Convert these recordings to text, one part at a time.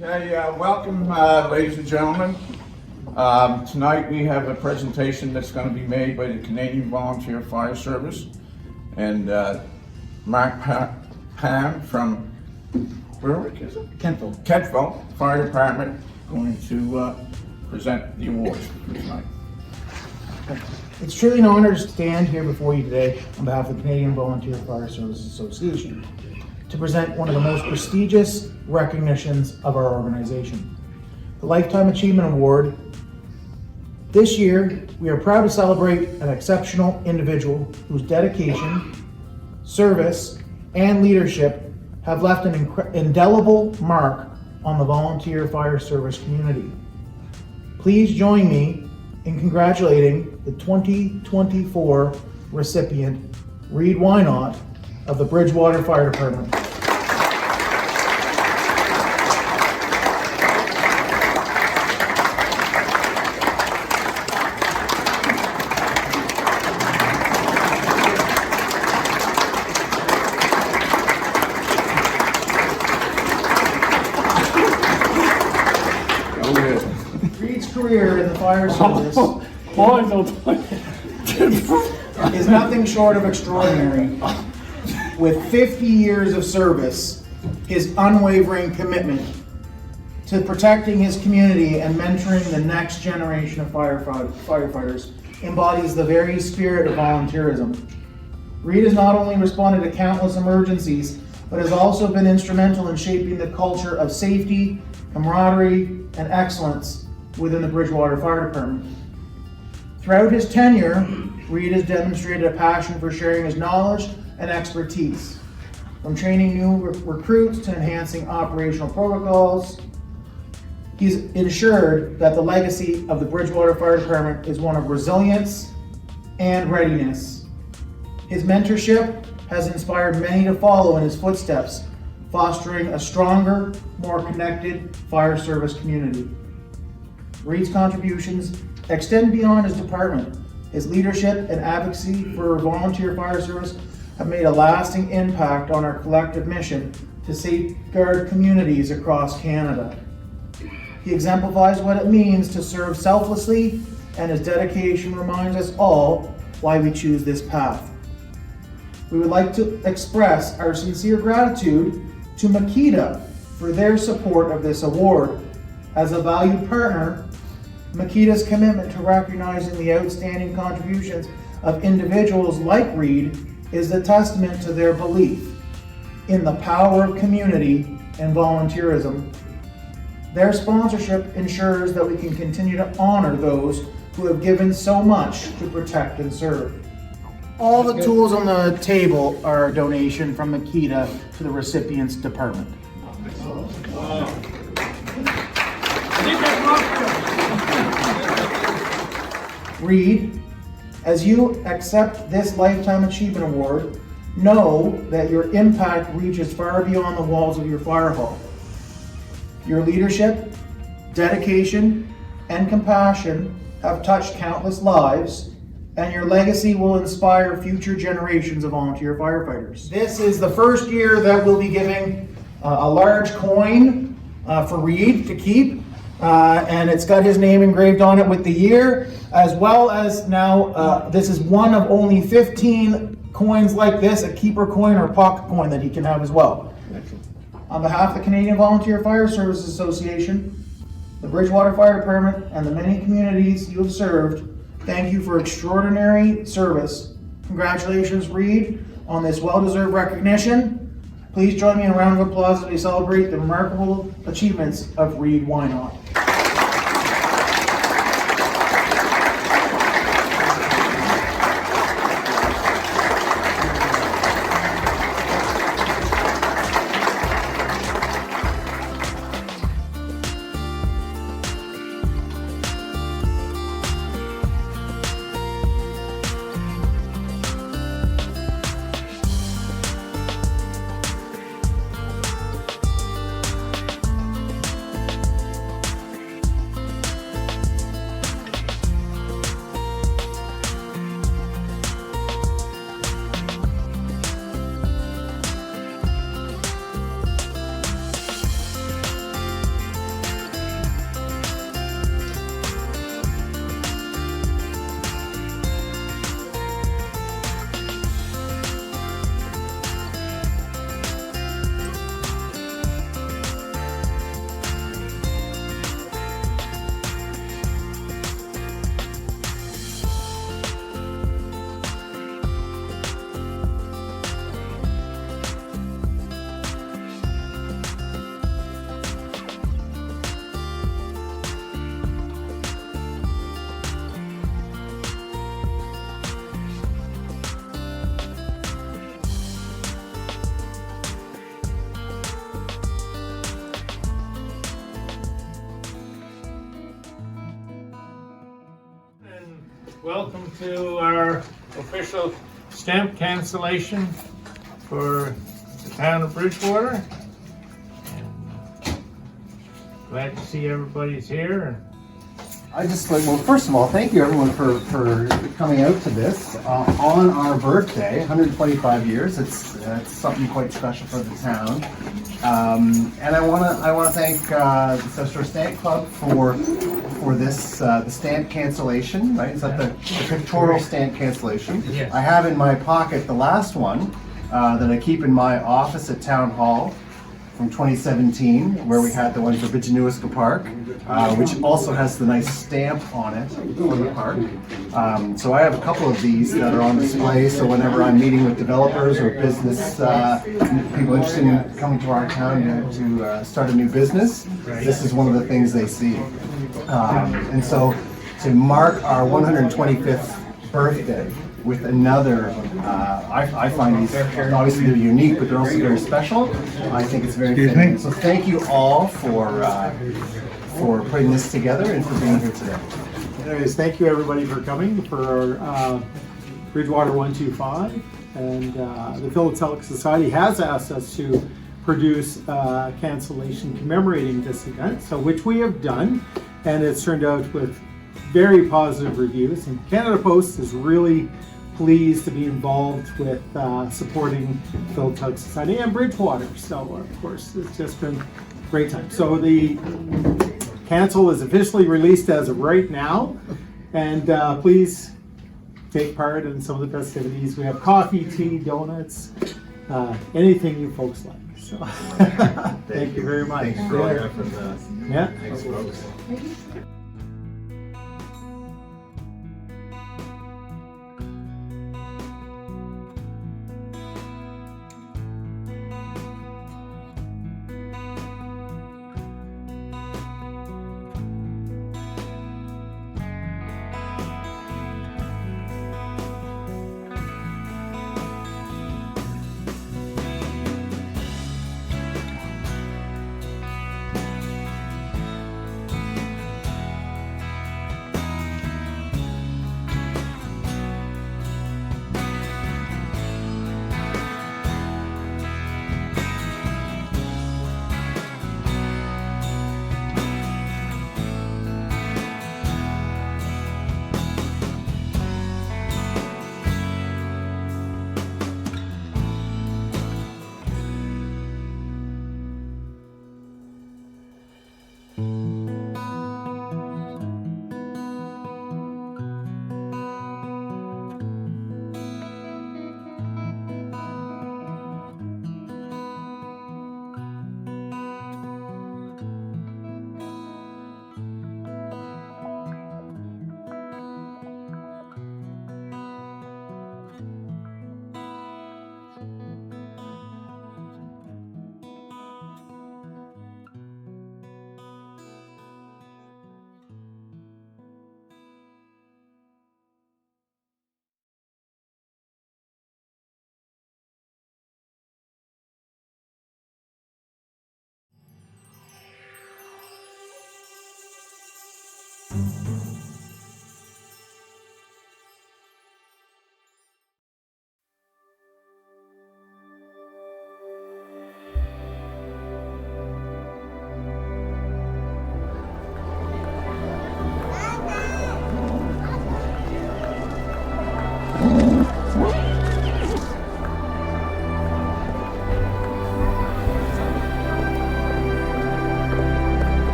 Welcome, ladies and gentlemen. Tonight we have a presentation that's going to be made by the Canadian Volunteer Fire Service, and Mark Pam from Berwick, is it? Kentville Fire Department going to present the awards for tonight. It's truly an honor to stand here before you today on behalf of the Canadian Volunteer Fire Service Association to present one of the most prestigious recognitions of our organization, the Lifetime Achievement Award. This year, we are proud to celebrate an exceptional individual whose dedication, service, and leadership have left an indelible mark on the volunteer fire service community. Please join me in congratulating the 2024 recipient, Reed Wynot of the Bridgewater Fire Department. Reed's career in the fire service is nothing short of extraordinary. With 50 years of service, his unwavering commitment to protecting his community and mentoring the next generation of firefighters embodies the very spirit of volunteerism. Reed has not only responded to countless emergencies, but has also been instrumental in shaping the culture of safety, camaraderie, and excellence within the Bridgewater Fire Department. Throughout his tenure, Reed has demonstrated a passion for sharing his knowledge and expertise. From training new recruits to enhancing operational protocols, he's ensured that the legacy of the Bridgewater Fire Department is one of resilience and readiness. His mentorship has inspired many to follow in his footsteps, fostering a stronger, more connected fire service community. Reed's contributions extend beyond his department. His leadership and advocacy for volunteer fire service have made a lasting impact on our collective mission to safeguard communities across Canada. He exemplifies what it means to serve selflessly, and his dedication reminds us all why we choose this path. We would like to express our sincere gratitude to Makita for their support of this award. As a valued partner, Makita's commitment to recognizing the outstanding contributions of individuals like Reed is a testament to their belief in the power of community and volunteerism. Their sponsorship ensures that we can continue to honor those who have given so much to protect and serve. All the tools on the table are a donation from Makita to the recipient's department. Reed, as you accept this Lifetime Achievement Award, know that your impact reaches far beyond the walls of your fire hall. Your leadership, dedication, and compassion have touched countless lives, and your legacy will inspire future generations of volunteer firefighters. This is the first year that we'll be giving a large coin for Reed to keep, and it's got his name engraved on it with the year, as well as now this is one of only 15 coins like this, a keeper coin or pocket coin that he can have as well. On behalf of the Canadian Volunteer Fire Services Association, the Bridgewater Fire Department, and the many communities you have served, thank you for extraordinary service. Congratulations, Reed, on this well-deserved recognition. Please join me in a round of applause as we celebrate the remarkable achievements of Reed Wynot. welcome to our official stamp cancellation for the town of Bridgewater. And glad to see everybody's here. I just like, well, first of all, thank you everyone for coming out to this on our birthday, 125 years. It's something quite special for the town, and I wanna thank the South Shore Stamp Club for this the stamp cancellation. Right, is that the pictorial stamp cancellation? Yes. I have in my pocket the last one that I keep in my office at Town Hall from 2017, where we had the one for Bijanuiska Park, which also has the nice stamp on it for the park. So I have a couple of these that are on display, so whenever I'm meeting with developers or business people interested in coming to our town to start a new business, this is one of the things they see. And so to mark our 125th birthday with another, I find these, obviously they're unique, but they're also very special. I think it's very fitting. So thank you all for putting this together and for being here today. Anyways, thank you everybody for coming for our Bridgewater 125. And the Philatelic Society has asked us to produce a cancellation commemorating this event, so which we have done, and it's turned out with very positive reviews. And Canada Post is really pleased to be involved with supporting Philatelic Society and Bridgewater. So of course, it's just been a great time. So the cancel is officially released as of right now, and please take part in some of the festivities. We have coffee, tea, donuts, anything you folks like. So thank you very much. Thanks for all your effort. Yeah. Thanks, folks.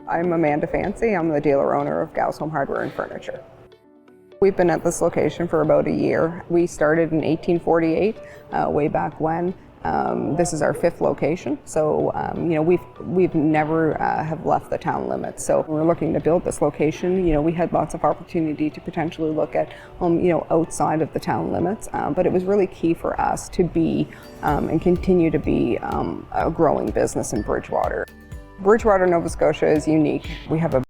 I'm Amanda Fancy. I'm the dealer owner of Gals Home Hardware and Furniture. We've been at this location for about a year. We started in 1848, way back when. This is our 5th location, so you know, we've never have left the town limits. So we're looking to build this location. You know, we had lots of opportunity to potentially look at you know, outside of the town limits, but it was really key for us to be and continue to be a growing business in Bridgewater. Bridgewater, Nova Scotia is unique. We have a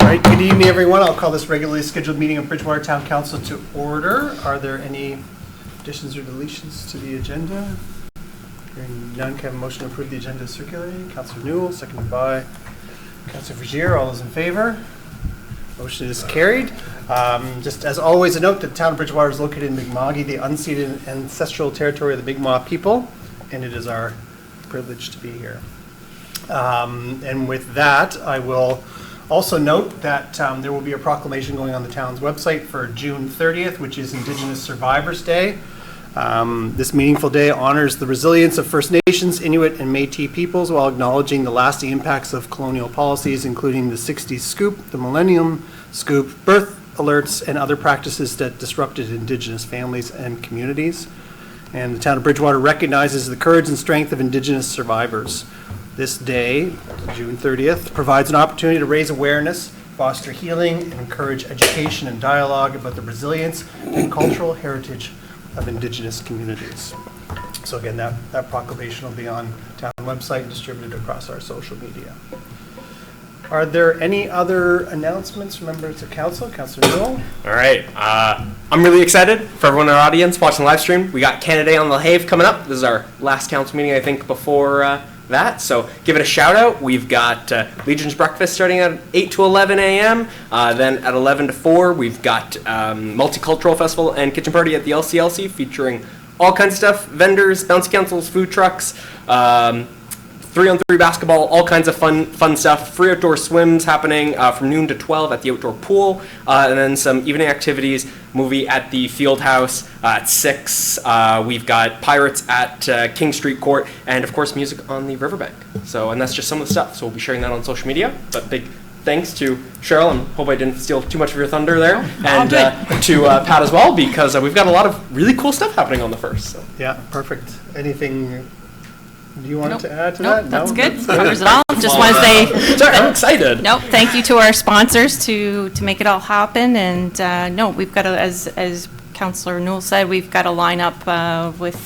All right, good evening, everyone. I'll call this regularly scheduled meeting of Bridgewater Town Council to order. Are there any additions or deletions to the agenda? Hearing none, can I have a motion to approve the agenda as circulated? Councillor Newell, seconded by Councillor Vergier. All those in favor? Motion is carried. Just as always, a note that the town of Bridgewater is located in Mi'kma'ki, the unceded ancestral territory of the Mi'kmaq people, and it is our privilege to be here. And with that, I will also note that there will be a proclamation going on the town's website for June 30th, which is Indigenous Survivors Day. This meaningful day honors the resilience of First Nations, Inuit, and Métis peoples while acknowledging the lasting impacts of colonial policies, including the 60s scoop, the Millennium Scoop, birth alerts, and other practices that disrupted Indigenous families and communities. And the town of Bridgewater recognizes the courage and strength of Indigenous survivors. This day, June 30th, provides an opportunity to raise awareness, foster healing, and encourage education and dialogue about the resilience and cultural heritage of Indigenous communities. So again, that proclamation will be on town website and distributed across our social media. Are there any other announcements from members of council? Councillor Newell? All right. I'm really excited for everyone in our audience watching the live stream. We got Canada Day on the Have coming up. This is our last council meeting, I think, before that. So give it a shout out. We've got Legion's Breakfast starting at 8 to 11 a.m. Then at 11 to 4, we've got Multicultural Festival and Kitchen Party at the LCLC featuring all kinds of stuff, vendors, bouncy councils, food trucks, 3-on-3 basketball, all kinds of fun stuff. Free outdoor swims happening from noon to 12 at the outdoor pool, and then some evening activities, movie at the Field House at 6. We've got Pirates at King Street Court, and of course music on the riverbank. So, and that's just some of the stuff. So we'll be sharing that on social media. But big thanks to Cheryl, and hope I didn't steal too much of your thunder there, and to Pat as well, because we've got a lot of really cool stuff happening on the 1st. So. Yeah, perfect. Anything do you want to add to Nope, that? that's No? good. Covers it all. Just want to say, Sorry, I'm excited. nope, thank you to our sponsors to make it all happen. And no, we've got, as Councillor Newell said, we've got a lineup with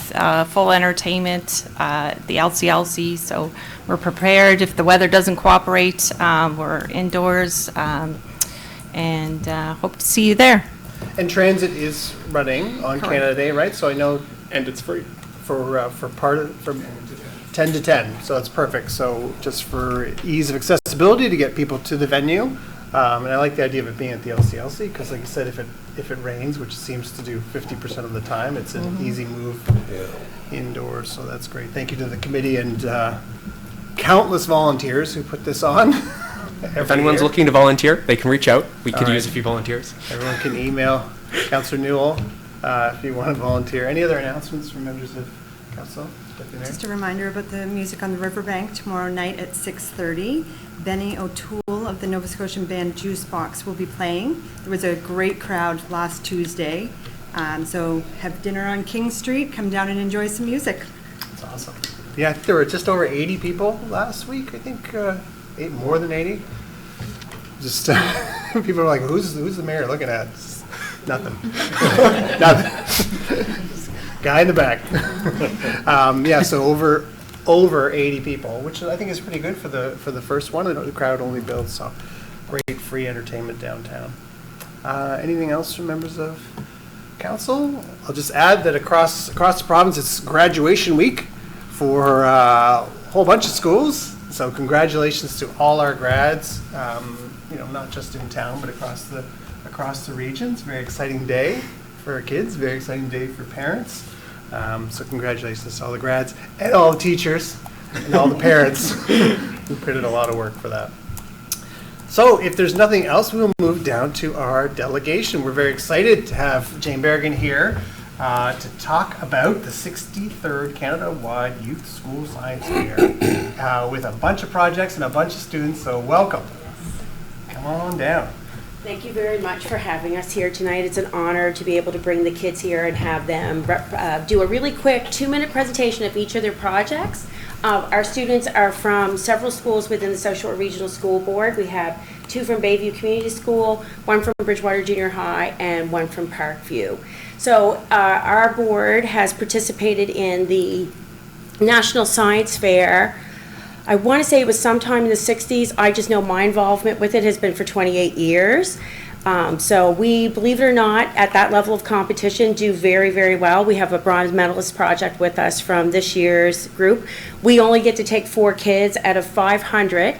full entertainment, the LCLC. So we're prepared if the weather doesn't cooperate. We're indoors, and hope to see you there. And transit is running on Correct. Canada Day, right? So I know And it's free. for 10 to 10, so that's perfect. So just for ease of accessibility to get people to the venue, and I like the idea of it being at the LCLC because, like you said, if it rains, which it seems to do 50% of the time, it's an easy move indoors. So that's great. Thank you to the committee and countless volunteers who put this on. If anyone's looking to volunteer, they can reach out. We could All right. use a few volunteers. Everyone can email Councillor Newell if you want to volunteer. Any other announcements from members of council? Deputy Mayor? Just a reminder about the music on the riverbank tomorrow night at 6:30. Benny O'Toole of the Nova Scotian band Juice Box will be playing. There was a great crowd last Tuesday. So have dinner on King Street, come down and enjoy some music. That's awesome. Yeah, I think there were just over 80 people last week. I think more than 80. Just people are like, who's the mayor looking at? Nothing. Nothing. Guy in the back. Yeah, so over 80 people, which I think is pretty good for the first one. The crowd only builds, so great free entertainment downtown. Anything else from members of council? I'll just add that across the province, it's graduation week for a whole bunch of schools. So congratulations to all our grads. Not just in town, but across the regions. Very exciting day for our kids. Very exciting day for parents. So congratulations to all the grads and all the teachers and all the parents who put in a lot of work for that. So if there's nothing else, we'll move down to our delegation. We're very excited to have Jane Berrigan here to talk about the 63rd Canada-wide Youth School Science Fair with a bunch of projects and a bunch of students, so welcome. Come on down. Thank you very much for having us here tonight. It's an honor to be able to bring the kids here and have them do a really quick 2-minute presentation of each of their projects. Our students are from several schools within the South Shore Regional School Board. We have 2 from Bayview Community School, 1 from Bridgewater Junior High, and 1 from Parkview. So our board has participated in the National Science Fair. I want to say it was sometime in the 60s. I just know my involvement with it has been for 28 years. So we, believe it or not, at that level of competition, do very, very well. We have a bronze medalist project with us from this year's group. We only get to take 4 kids out of 500.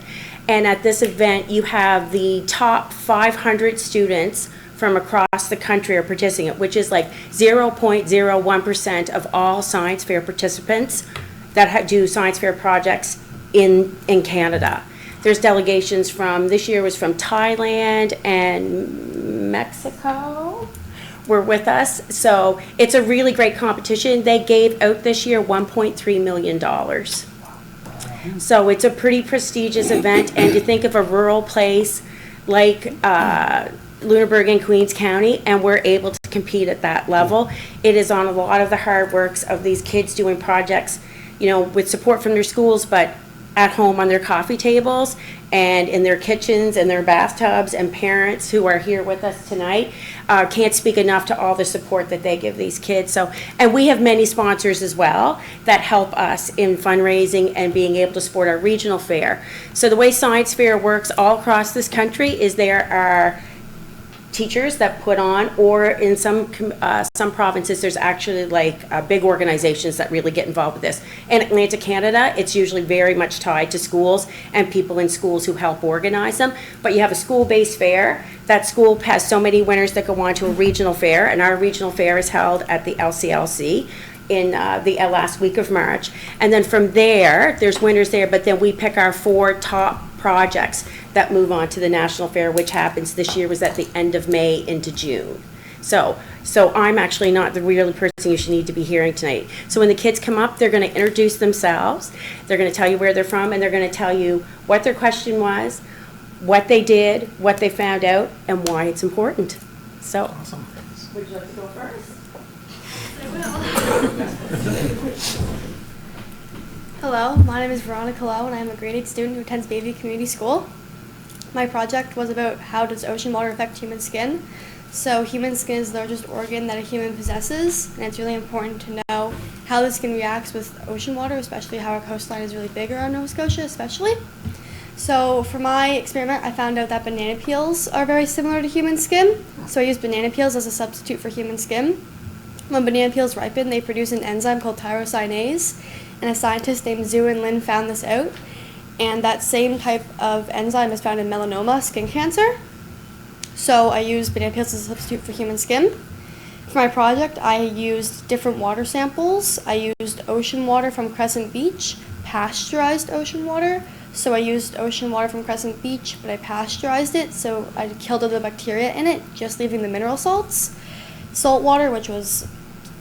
And at this event, you have the top 500 students from across the country are participating, which is like 0.01% of all science fair participants that do science fair projects in Canada. There's delegations from, this year was from Thailand and Mexico were with us. So it's a really great competition. They gave out this year $1.3 million. So it's a pretty prestigious event, and to think of a rural place like Lunenburg in Queens County, and we're able to compete at that level. It is on a lot of the hard works of these kids doing projects, you know, with support from their schools, but at home on their coffee tables and in their kitchens and their bathtubs, and parents who are here with us tonight can't speak enough to all the support that they give these kids. So, and we have many sponsors as well that help us in fundraising and being able to support our regional fair. So the way Science Fair works all across this country is there are teachers that put on, or in some provinces there's actually like big organizations that really get involved with this. In Atlantic Canada, it's usually very much tied to schools and people in schools who help organize them. But you have a school-based fair. That school has so many winners that go on to a regional fair, and our regional fair is held at the LCLC in the last week of March. And then from there, there's winners there, but then we pick our 4 top projects that move on to the National Fair, which happens this year, was at the end of May into June. So I'm actually not the real person you should need to be hearing tonight. So when the kids come up, they're going to introduce themselves, they're going to tell you where they're from, and they're going to tell you what their question was, what they did, what they found out, and why it's important. So, awesome. Would you like to go first? Hello, my name is Veronica Lowe, and I am a grade 8 student who attends Bayview Community School. My project was about how does ocean water affect human skin. So human skin is the largest organ that a human possesses, and it's really important to know how the skin reacts with ocean water, especially how our coastline is really big around Nova Scotia especially. So for my experiment, I found out that banana peels are very similar to human skin. So I used banana peels as a substitute for human skin. When banana peels ripen, they produce an enzyme called tyrosinase, and a scientist named Zhu and Lin found this out. And that same type of enzyme is found in melanoma, skin cancer. So I used banana peels as a substitute for human skin. For my project, I used different water samples. I used ocean water from Crescent Beach, pasteurized ocean water. So I used ocean water from Crescent Beach, but I pasteurized it, so I killed all the bacteria in it, just leaving the mineral salts. Salt water, which was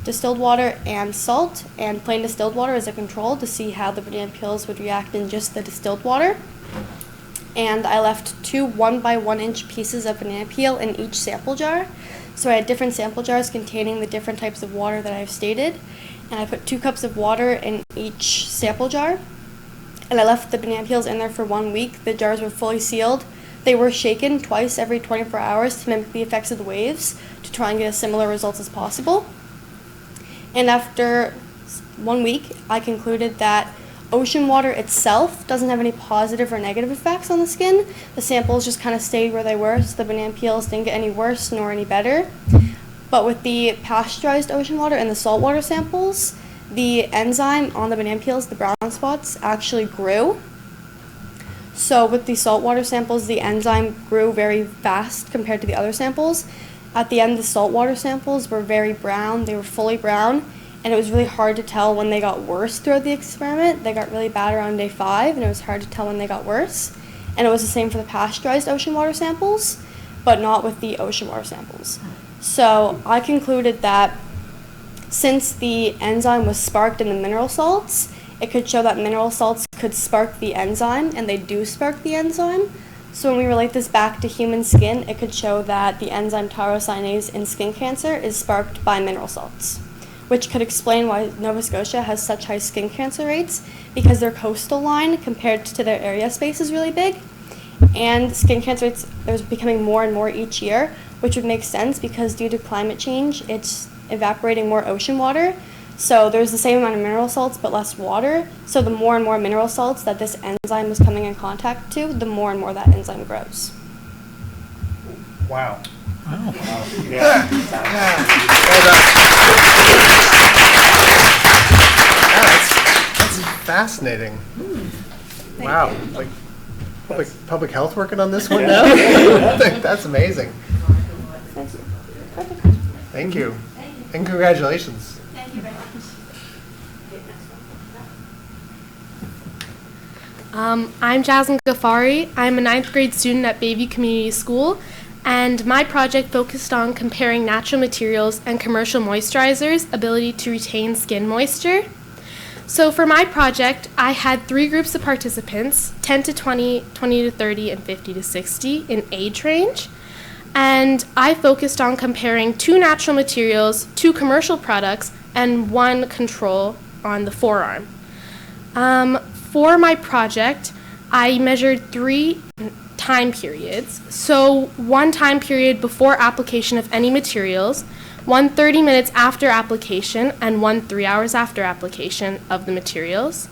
distilled water and salt, and plain distilled water as a control to see how the banana peels would react in just the distilled water. And I left 2 1-by-1 inch pieces of banana peel in each sample jar. So I had different sample jars containing the different types of water that I've stated. And I put 2 cups of water in each sample jar. And I left the banana peels in there for 1 week. The jars were fully sealed. They were shaken twice every 24 hours to mimic the effects of the waves to try and get as similar results as possible. And after 1 week, I concluded that ocean water itself doesn't have any positive or negative effects on the skin. The samples just kind of stayed where they were, so the banana peels didn't get any worse nor any better. But with the pasteurized ocean water and the saltwater samples, the enzyme on the banana peels, the brown spots, actually grew. So with the saltwater samples, the enzyme grew very fast compared to the other samples. At the end, the saltwater samples were very brown. They were fully brown, and it was really hard to tell when they got worse throughout the experiment. They got really bad around day 5, and it was hard to tell when they got worse. And it was the same for the pasteurized ocean water samples, but not with the ocean water samples. So I concluded that since the enzyme was sparked in the mineral salts, it could show that mineral salts could spark the enzyme, and they do spark the enzyme. So when we relate this back to human skin, it could show that the enzyme tyrosinase in skin cancer is sparked by mineral salts, which could explain why Nova Scotia has such high skin cancer rates, because their coastal line compared to their area space is really big. And skin cancer rates are becoming more and more each year, which would make sense because due to climate change, it's evaporating more ocean water. So there's the same amount of mineral salts but less water. So the more and more mineral salts that this enzyme is coming in contact to, the more and more that enzyme grows. Wow. That's fascinating. Wow. Like public health working on this one now? That's amazing. Thank you. And congratulations. Thank you very much. I'm Jasmine Ghaffari. I'm a 9th grade student at Bayview Community School, and my project focused on comparing natural materials and commercial moisturizers' ability to retain skin moisture. So for my project, I had 3 groups of participants, 10 to 20, 20 to 30, and 50 to 60 in age range. And I focused on comparing 2 natural materials, 2 commercial products, and 1 control on the forearm. For my project, I measured 3 time periods. So 1 time period before application of any materials, 1 30 minutes after application, and 1 3 hours after application of the materials.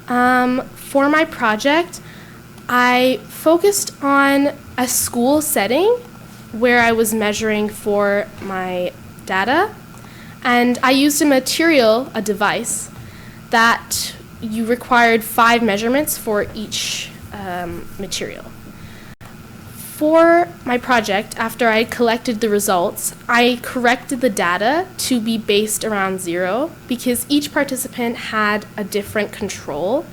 For my project, I focused on a school setting where I was measuring for my data, and I used a device that you required 5 measurements for each material. For my project, after I collected the results, I corrected the data to be based around 0 because each participant had a different control.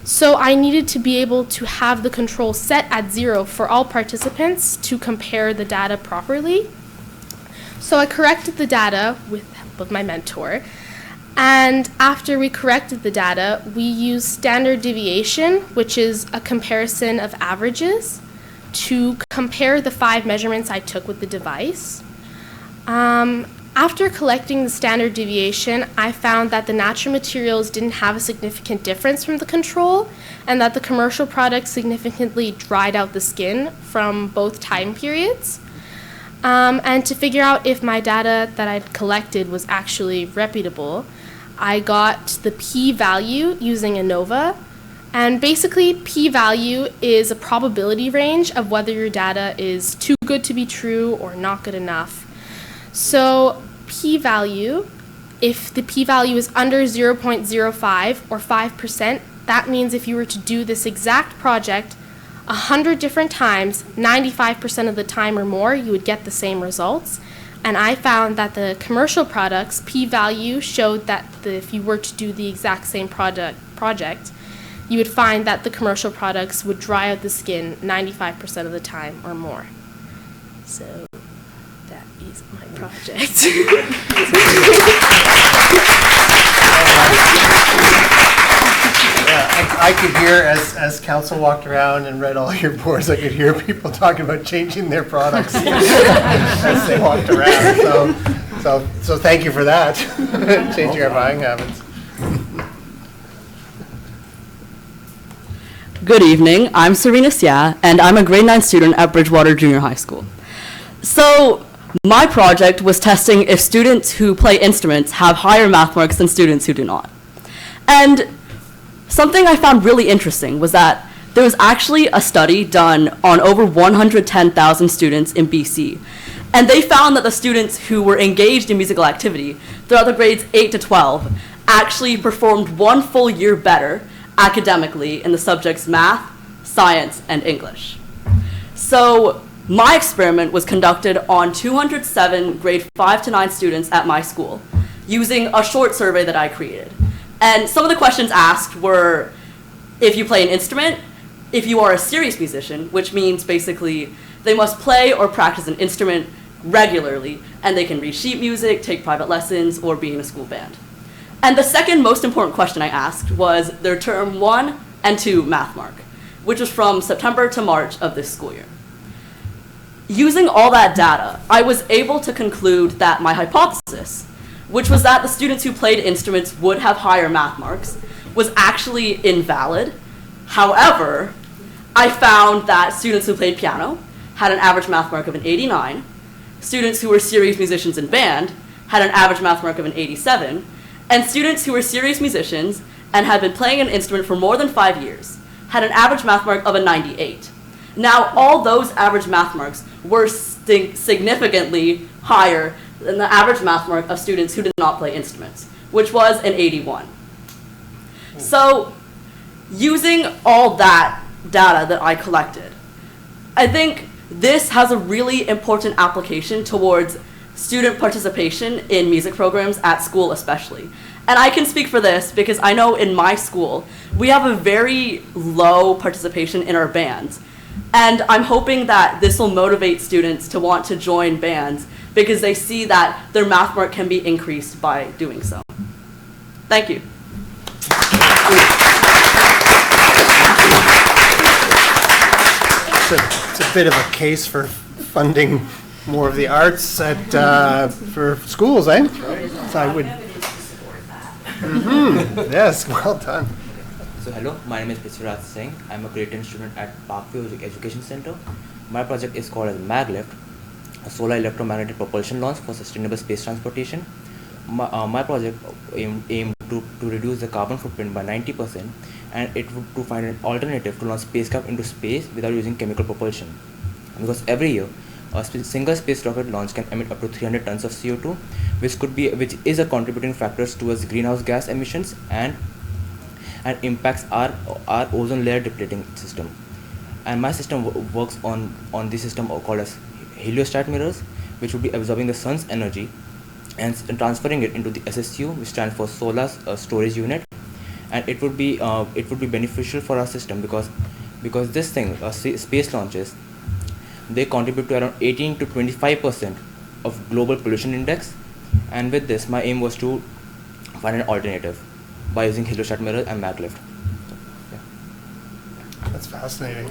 So I needed to be able to have the control set at 0 for all participants to compare the data properly. So I corrected the data with the help of my mentor. And after we corrected the data, we used standard deviation, which is a comparison of averages, to compare the 5 measurements I took with the device. After collecting the standard deviation, I found that the natural materials didn't have a significant difference from the control, and that the commercial products significantly dried out the skin from both time periods. And to figure out if my data that I'd collected was actually reputable, I got the p-value using ANOVA. And basically, p-value is a probability range of whether your data is too good to be true or not good enough. So p-value, if the p-value is under 0.05 or 5%, that means if you were to do this exact project 100 different times, 95% of the time or more, you would get the same results. And I found that the commercial products, p-value showed that if you were to do the exact same project, you would find that the commercial products would dry out the skin 95% of the time or more. So that is my project. I could hear, as council walked around and read all your boards, I could hear people talking about changing their products as they walked around. So thank you for that, changing our buying habits. Good evening, I'm Serena Sia, and I'm a grade 9 student at Bridgewater Junior High School. So my project was testing if students who play instruments have higher math marks than students who do not. And something I found really interesting was that there was actually a study done on over 110,000 students in BC. And they found that the students who were engaged in musical activity throughout the grades 8 to 12 actually performed 1 full year better academically in the subjects math, science, and English. So my experiment was conducted on 207 grade 5 to 9 students at my school using a short survey that I created. And some of the questions asked were if you play an instrument, if you are a serious musician, which means basically they must play or practice an instrument regularly, and they can read sheet music, take private lessons, or be in a school band. And the second most important question I asked was their term 1 and 2 math mark, which was from September to March of this school year. Using all that data, I was able to conclude that my hypothesis, which was that the students who played instruments would have higher math marks, was actually invalid. However, I found that students who played piano had an average math mark of an 89, students who were serious musicians in band had an average math mark of an 87, and students who were serious musicians and had been playing an instrument for more than 5 years had an average math mark of a 98. Now, all those average math marks were significantly higher than the average math mark of students who did not play instruments, which was an 81. So, using all that data that I collected, I think this has a really important application towards student participation in music programs at school especially. And I can speak for this because I know in my school, we have a very low participation in our bands. And I'm hoping that this will motivate students to want to join bands because they see that their math mark can be increased by doing so. Thank you. It's a bit of a case for funding more of the arts at for schools, eh? So I would. Yes, well done. So hello, my name is Prithviraj Singh. I'm a grade 10 student at Parkview Education Center. My project is called as MagLift, a solar electromagnetic propulsion launch for sustainable space transportation. My project aimed to reduce the carbon footprint by 90%, and it would to find an alternative to launch spacecraft into space without using chemical propulsion. Because every year, a single space rocket launch can emit up to 300 tons of CO2, which is a contributing factor towards greenhouse gas emissions and impacts our ozone layer depleting system. And my system works on the system called as heliostat mirrors, which would be absorbing the sun's energy and transferring it into the SSU, which stands for Solar Storage Unit. And it would be beneficial for our system because this thing, space launches, they contribute to around 18 to 25% of global pollution index. And with this, my aim was to find an alternative by using heliostat mirror and MagLift. Yeah. That's fascinating.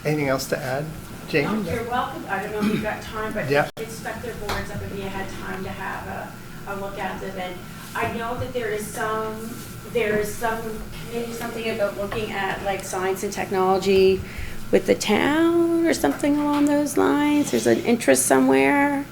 Anything else to add, Jane? You're welcome. I don't know if you've got time, but Yeah. expect their boards up if you had time to have a look at them. And I know that there is some committee, something about looking at like science and technology with the town or something along those lines. There's an interest somewhere.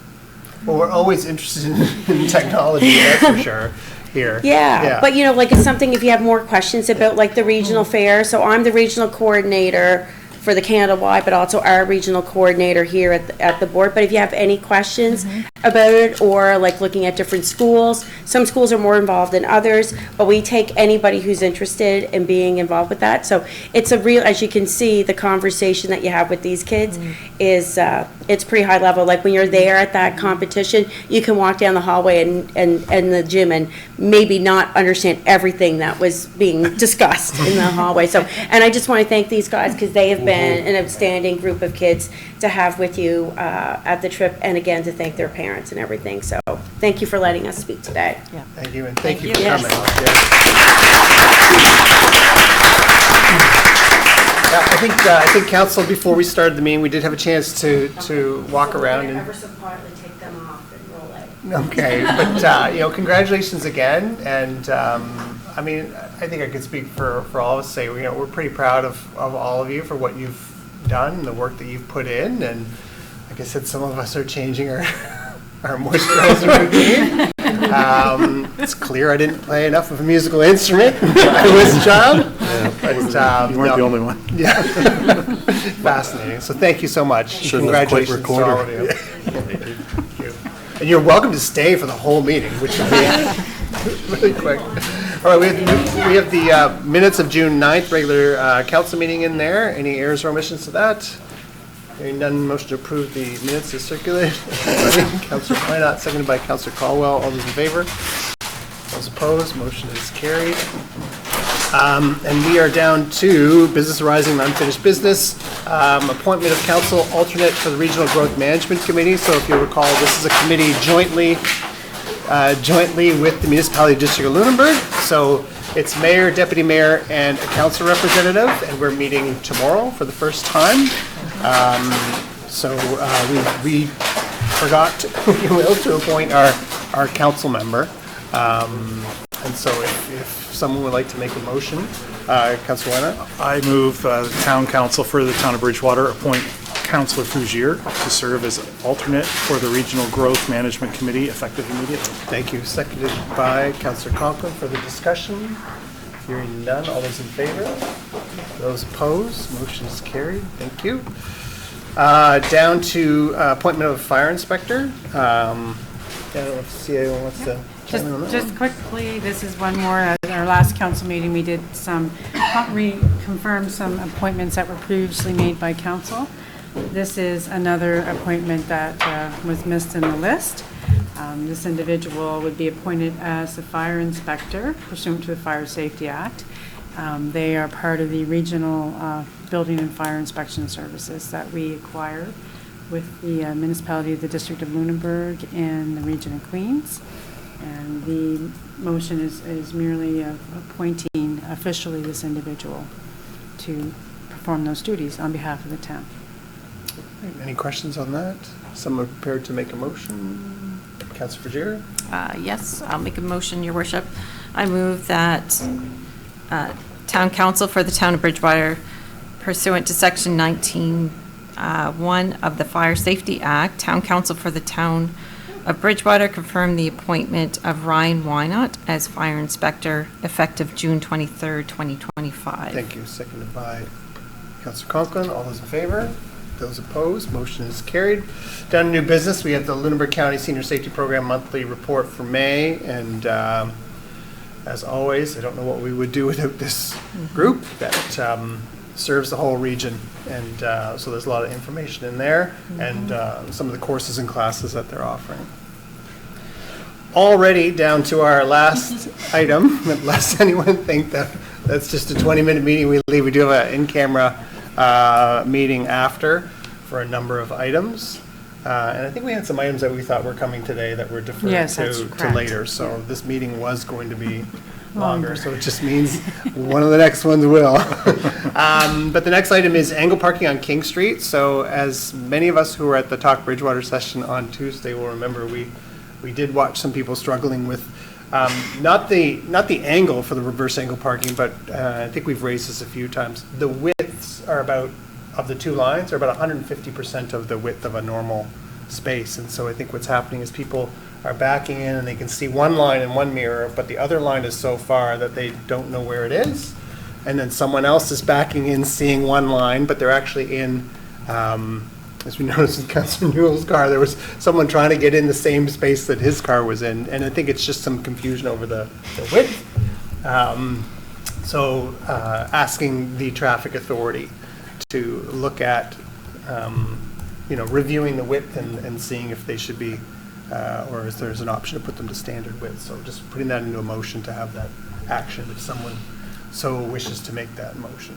Well, we're always interested in technology, that's for sure, here. Yeah, but you know, like it's something if you have more questions about like the regional fair. So I'm the regional coordinator for the Canada-wide, but also our regional coordinator here at the board. But if you have any questions about it or like looking at different schools, some schools are more involved than others, but we take anybody who's interested in being involved with that. So it's a real, as you can see, the conversation that you have with these kids is, it's pretty high level. Like when you're there at that competition, you can walk down the hallway and the gym and maybe not understand everything that was being discussed in the hallway. So, and I just want to thank these guys because they have been an outstanding group of kids to have with you at the trip, and again to thank their parents and everything. So thank you for letting us speak today. Yeah. Thank you, and thank you for Yes. coming. I think council, before we started the meeting, we did have a chance to walk around and. Ever so quietly take them off and roll it. Okay, but congratulations again, and I mean, I think I could speak for all of us. Say, we're pretty proud of all of you for what you've done, the work that you've put in, and like I said, some of us are changing our moisturizer routine. It's clear I didn't play enough of a musical instrument when I was a child. But, you weren't the only one. Yeah, fascinating. So thank you so much. Congratulations to all of you. Thank you. And you're welcome to stay for the whole meeting, which will be really quick. All right, we have the minutes of June 9th, regular council meeting in there. Any errors or omissions to that? Hearing none, motion to approve the minutes is circulated. Councillor Minot, seconded by Councillor Caldwell. All those in favor? Those opposed? Motion is carried. And we are down to business arising and unfinished business. Appointment of council alternate for the Regional Growth Management Committee. So if you recall, this is a committee jointly with the Municipality District of Lunenburg. So it's mayor, deputy mayor, and a council representative, and we're meeting tomorrow for the first time. We forgot, if you will, to appoint our council member. And so if someone would like to make a motion, Councilor Weiner? I move the town council for the town of Bridgewater appoint Councilor Fougere to serve as alternate for the Regional Growth Management Committee effective immediately. Thank you. Seconded by Councilor Conklin for the discussion. Hearing none, all those in favor? Those opposed? Motion is carried. Thank you. Down to appointment of a fire inspector. I don't know if the CAO wants to chime in on that Just one. quickly, this is one more. At our last council meeting, we did reconfirm some appointments that were previously made by council. This is another appointment that was missed in the list. This individual would be appointed as the fire inspector pursuant to the Fire Safety Act. They are part of the regional building and fire inspection services that we acquired with the municipality of the District of Lunenburg and the region of Queens. And the motion is merely appointing officially this individual to perform those duties on behalf of the town. Any questions on that? Someone prepared to make a motion? Councilor Fougere? Yes, I'll make a motion, Your Worship. I move that Town Council for the Town of Bridgewater, pursuant to Section 19(1) of the Fire Safety Act, Town Council for the Town of Bridgewater confirm the appointment of Ryan Wynott as Fire Inspector effective June 23rd, 2025. Thank you. Seconded by Councilor Conklin. All those in favor? Those opposed? Motion is carried. Down to new business, we have the Lunenburg County Senior Safety Program monthly report for May. And as always, I don't know what we would do without this group that serves the whole region. And so there's a lot of information in there and some of the courses and classes that they're offering. Already down to our last item, lest anyone think that that's just a 20-minute meeting we leave. We do have an in-camera meeting after for a number of items. And I think we had some items that we thought were coming today that were deferred to later. So this meeting was going to be longer, so it just means one of the next ones will. But the next item is angle parking on King Street. So as many of us who were at the Talk Bridgewater session on Tuesday will remember, we did watch some people struggling with not the angle for the reverse angle parking, but I think we've raised this a few times. The widths are about, of the two lines, are about 150% of the width of a normal space. And so I think what's happening is people are backing in and they can see one line in one mirror, but the other line is so far that they don't know where it is. And then someone else is backing in, seeing one line, but they're actually in, as we noticed in Councilor Newell's car, there was someone trying to get in the same space that his car was in. And I think it's just some confusion over the width. Asking the traffic authority to look at, reviewing the width and seeing if they should be, or if there's an option to put them to standard width. So just putting that into a motion to have that action if someone so wishes to make that motion.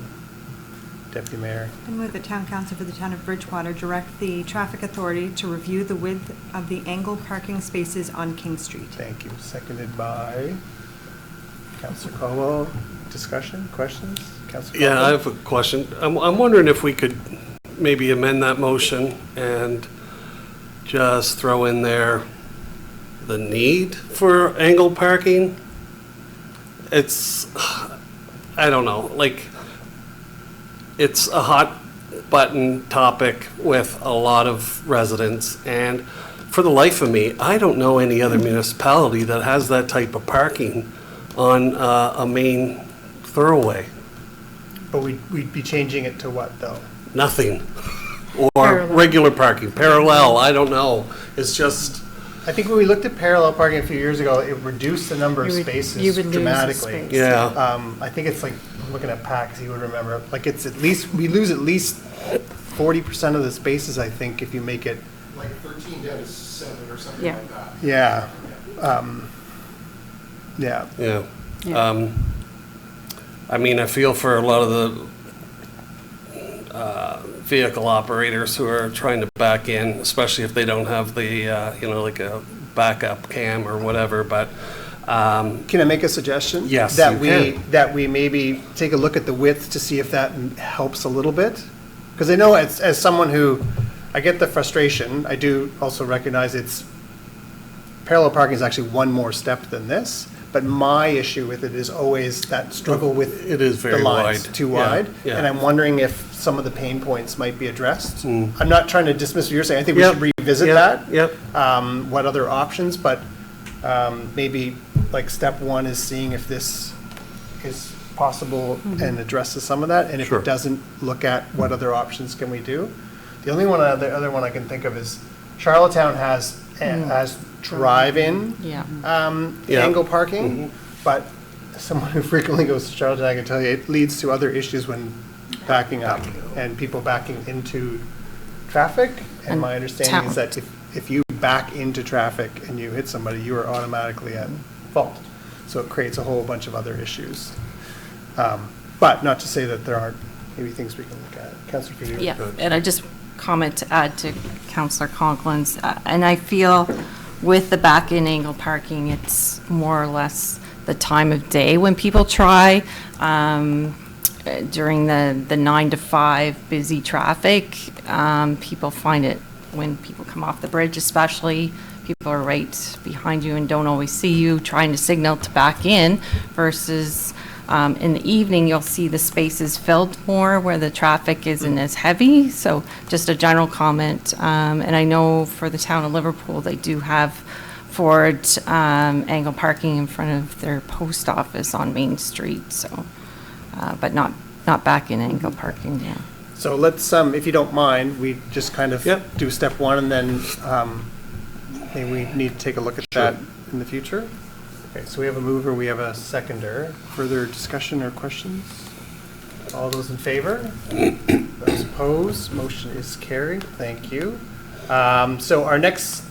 Deputy Mayor. I move the Town Council for the Town of Bridgewater direct the traffic authority to review the width of the angle parking spaces on King Street. Thank you. Seconded by Councilor Caldwell. Discussion, questions? Councilor Caldwell? Yeah, I have a question. I'm wondering if we could maybe amend that motion and just throw in there the need for angle parking. It's, I don't know, like, it's a hot button topic with a lot of residents, and for the life of me, I don't know any other municipality that has that type of parking on a main thoroughway. But we'd be changing it to what, though? Nothing. Or regular parking, parallel, I don't know. It's just... I think when we looked at parallel parking a few years ago, it reduced the number of spaces dramatically. Yeah. I think it's like, I'm looking at Pax, he would remember, like it's at least, we lose at least 40% of the spaces, I think, if you make it. Like 13 down to 7 or something like that. Yeah. Yeah. I mean, I feel for a lot of the vehicle operators who are trying to back in, especially if they don't have the, you know, like a backup cam or whatever, but. Can I make a suggestion? Yes, That you we, can. that we maybe take a look at the width to see if that helps a little bit? Because I know as someone who, I get the frustration, I do also recognize it's, parallel parking is actually one more step than this, but my issue with it is always that struggle with It is very the lines wide. too Yeah, wide. yeah. And I'm wondering if some of the pain points might be addressed. I'm not trying to dismiss what you're saying. I think we Yep, should revisit yep, that. yep. What other options, but maybe like step one is seeing if this is possible and addresses some of that. And if Sure. it doesn't, look at what other options can we do. The only one, the other one I can think of is Charlottetown has drive-in Yeah. Yeah. angle parking, but as someone who frequently goes to Charlottetown, I can tell you, it leads to other issues when backing up and people backing into traffic. And my understanding is that if you back into traffic and you hit somebody, you are automatically at fault. So it creates a whole bunch of other issues. But not to say that there aren't maybe things we can look at. Councillor Feeder. Yeah, and I just comment to add to Councillor Conklin's, and I feel with the back-in angle parking, it's more or less the time of day when people try. During the 9 to 5 busy traffic, people find it when people come off the bridge especially. People are right behind you and don't always see you, trying to signal to back in, versus in the evening, you'll see the spaces filled more where the traffic isn't as heavy. So just a general comment. And I know for the town of Liverpool, they do have Ford angle parking in front of their post office on Main Street. So, but not back in angle parking, yeah. So let's, if you don't mind, we just kind of do step one and then maybe we need to take a look at that in the future. Okay, so we have a mover, we have a seconder. Further discussion or questions? All those in favor? Those opposed? Motion is carried. Thank you. So our next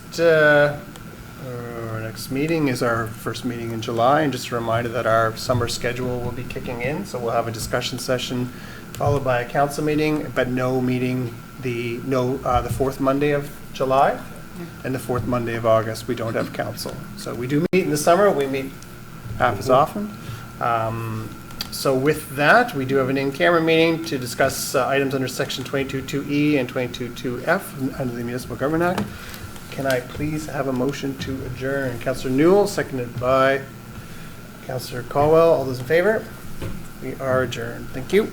meeting is our first meeting in July, and just a reminder that our summer schedule will be kicking in. So we'll have a discussion session followed by a council meeting, but no meeting the fourth Monday of July. And the fourth Monday of August, we don't have council. So we do meet in the summer, we meet half as often. So with that, we do have an in-camera meeting to discuss items under section 22.2E and 22.2F under the Municipal Government Act. Can I please have a motion to adjourn? Councillor Newell, seconded by Councillor Caldwell. All those in favor? We are adjourned. Thank you.